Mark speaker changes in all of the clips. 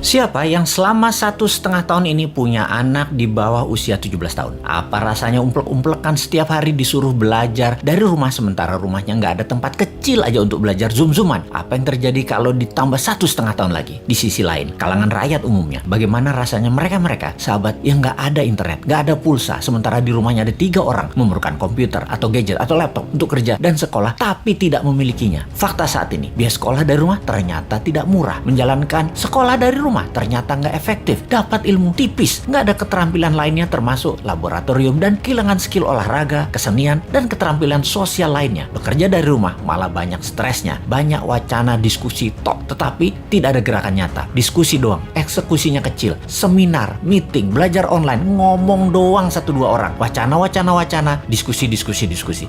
Speaker 1: Siapa yang selama 1,5 tahun ini punya anak di bawah usia 17 tahun? Apa rasanya umplek-umplekan setiap hari disuruh belajar dari rumah sementara rumahnya nggak ada tempat kecil aja untuk belajar zoom-zooman? Apa yang terjadi kalau ditambah 1,5 tahun lagi? Di sisi lain, kalangan rakyat umumnya, bagaimana rasanya mereka sahabat yang nggak ada internet, nggak ada pulsa, sementara di rumahnya ada 3 orang memerlukan komputer atau gadget atau laptop untuk kerja dan sekolah, tapi tidak memilikinya. Fakta saat ini, biaya sekolah dari rumah ternyata tidak murah. Menjalankan sekolah dari rumah ternyata nggak efektif, dapat ilmu tipis, nggak ada keterampilan lainnya termasuk laboratorium dan kehilangan skill olahraga, kesenian, dan keterampilan sosial lainnya. Bekerja dari rumah malah banyak stresnya, banyak wacana diskusi tok, tetapi tidak ada gerakan nyata. Diskusi doang, eksekusinya kecil, seminar, meeting, belajar online, ngomong doang 1-2 orang, wacana, diskusi.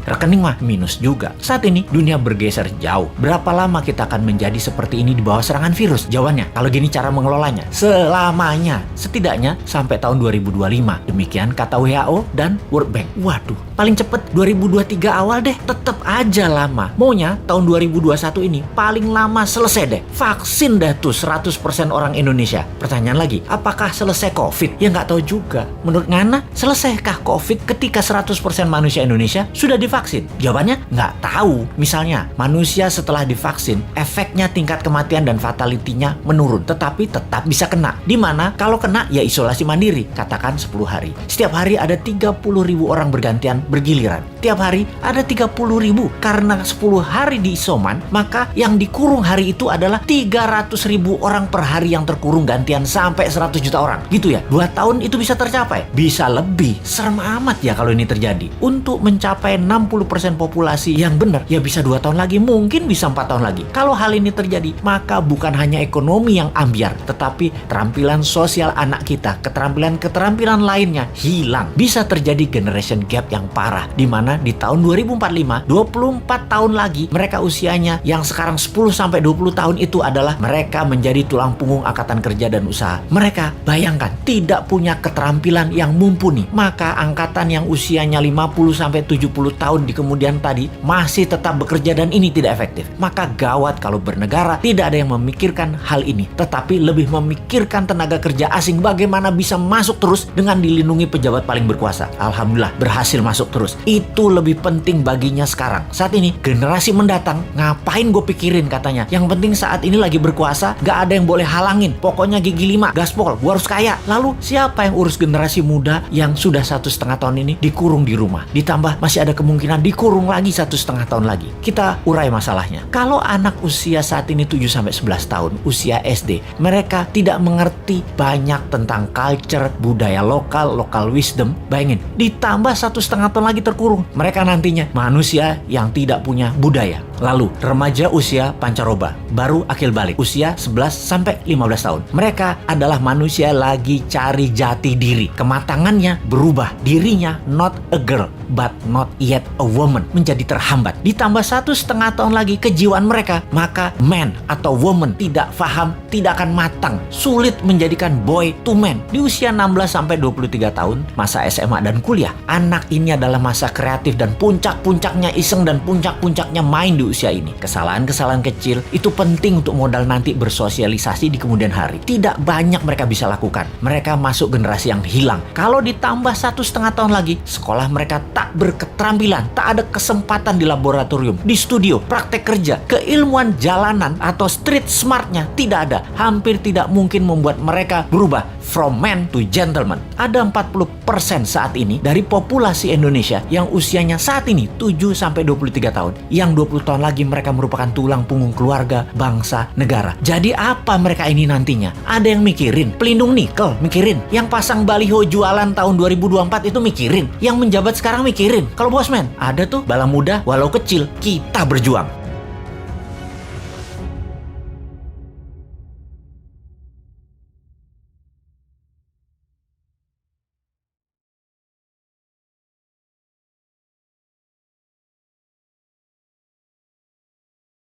Speaker 1: Rekening mah minus juga. Saat ini dunia bergeser jauh. Berapa lama kita akan menjadi seperti ini di bawah serangan virus? Jawabannya, kalau gini cara mengelolanya, selamanya, setidaknya sampai tahun 2025. Demikian kata WHO dan World Bank. Waduh, paling cepet 2023 awal deh. Tetap aja lama. Maunya tahun 2021 ini paling lama selesai deh. Vaksin dah tuh 100% orang Indonesia. Pertanyaan lagi, apakah selesai COVID? Ya nggak tahu juga. Menurut Ngana, selesaikah COVID ketika 100% manusia Indonesia sudah divaksin? Jawabannya nggak tahu. Misalnya, manusia setelah divaksin, efeknya tingkat kematian dan fatality-nya menurun. Tetapi tetap bisa kena. Dimana kalau kena ya isolasi mandiri, katakan 10 hari. Setiap hari ada 30.000 orang bergantian bergiliran. Tiap hari ada 30.000. Karena 10 hari di isoman, maka yang dikurung hari itu adalah 300.000 orang per hari yang terkurung gantian sampai 100 juta orang. Gitu ya, 2 tahun itu bisa tercapai. Bisa lebih. Serem amat ya kalau ini terjadi. Untuk mencapai 60% populasi yang benar, ya bisa 2 tahun lagi, mungkin bisa 4 tahun lagi. Kalau hal ini terjadi, maka bukan hanya ekonomi yang ambiar, tetapi keterampilan sosial anak kita, keterampilan lainnya hilang. Bisa terjadi generation gap yang parah, di mana di tahun 2045, 24 tahun lagi, mereka usianya yang sekarang 10-20 tahun itu adalah mereka menjadi tulang punggung angkatan kerja dan usaha. Mereka, bayangkan, tidak punya keterampilan yang mumpuni. Maka angkatan yang usianya 50-70 tahun di kemudian tadi masih tetap bekerja dan ini tidak efektif. Maka gawat kalau bernegara tidak ada yang memikirkan hal ini, tetapi lebih memikirkan tenaga kerja asing bagaimana bisa masuk terus dengan dilindungi pejabat paling berkuasa. Alhamdulillah berhasil masuk terus. Itu lebih penting baginya sekarang. Saat ini generasi mendatang ngapain gue pikirin katanya. Yang penting saat ini lagi berkuasa, gak ada yang boleh halangin. Pokoknya gigi 5, gaspol, gue harus kaya. Lalu siapa yang urus generasi muda yang sudah 1,5 tahun ini dikurung di rumah? Ditambah masih ada kemungkinan dikurung lagi 1,5 tahun lagi. Kita urai masalahnya. Kalau anak usia saat ini 7-11 tahun, usia SD, mereka tidak mengerti banyak tentang culture, budaya lokal wisdom. Bayangin, ditambah 1,5 tahun lagi terkurung. Mereka nantinya manusia yang tidak punya budaya. Lalu remaja usia pancaroba, baru akil balik, usia 11-15 tahun. Mereka adalah manusia lagi cari jati diri. Kematangannya berubah. Dirinya not a girl, but not yet a woman. Menjadi terhambat. Ditambah 1,5 tahun lagi kejiwaan mereka, maka man atau woman tidak paham, tidak akan matang. Sulit menjadikan boy to man. Di usia 16-23 tahun, masa SMA dan kuliah, anak ini adalah masa kreatif dan puncak-puncaknya iseng dan puncak-puncaknya main di usia ini. Kesalahan-kesalahan kecil itu penting untuk modal nanti bersosialisasi di kemudian hari. Tidak banyak mereka bisa lakukan. Mereka masuk generasi yang hilang. Kalau ditambah 1,5 tahun lagi, sekolah mereka tak berketerampilan, tak ada kesempatan di laboratorium, di studio, praktek kerja, keilmuan jalanan atau street smartnya tidak ada. Hampir tidak mungkin membuat mereka berubah from man to gentleman. Ada 40% saat ini dari populasi Indonesia yang usianya saat ini 7-23 tahun. Yang 20 tahun lagi mereka merupakan tulang punggung keluarga, bangsa, negara. Jadi apa mereka ini nantinya? Ada yang mikirin pelindung nikel, mikirin. Yang pasang baliho jualan tahun 2024 itu mikirin. Yang menjabat sekarang mikirin. Kalau bosman, ada tuh bala muda walau kecil, kita berjuang.